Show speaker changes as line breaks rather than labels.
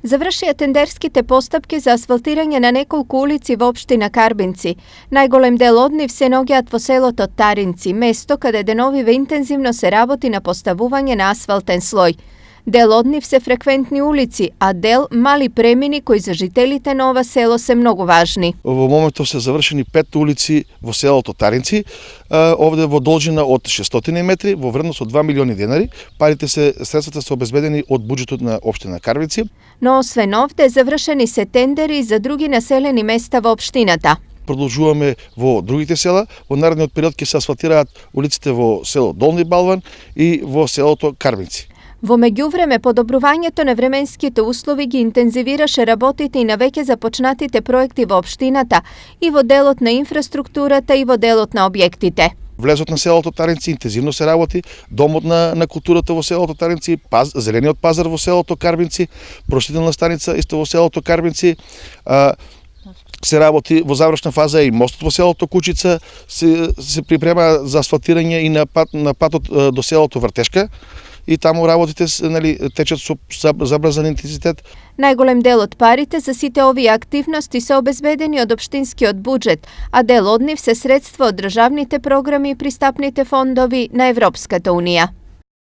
Завршија тендерските постапки за асфалтирање на неколку улици во општина Карбинци. Најголем дел од нив се наоѓаат во селото Таринци, место каде деновиве интензивно се работи на поставување на асфалтен слој. Дел од нив се фреквентни улици, а дел мали премини кои за жителите на ова село се многу важни.
Во моментов се завршени 5 улици во селото Таринци, овде во должина од 600 метри, во вредност од 2 милиони денари. Средствата се обезбедени од буџетот на општина Карбинци.
Но освен овде, завршени се тендери за други населени места во општината.
Продолжуваме во другите села. Во наредниот период ќе се асфалтираат улиците во село Долни Балван и во селото Карбинци.
Во меѓувреме, подобрувањето на временските услови ги интензивираше работите и на веќе започнатите проекти во општината и во делот на инфраструктурата и во делот на објектите.
Влезот на селото Таринци интензивно се работи, домот на културата во селото Таринци, зелениот пазар во селото Карбинци, проширителна станица исто во селото Карбинци, се работи во завршна фаза и мостот во селото Кучица, се припрема за асфалтирање и на патот до селото Вртешка. И таму работите течат со забрзан интензитет.
Најголем дел од парите за сите овие активности се обезбедени од општинскиот буџет, а дел од нив се средства од државните програми и пристапните фондови на Европската унија.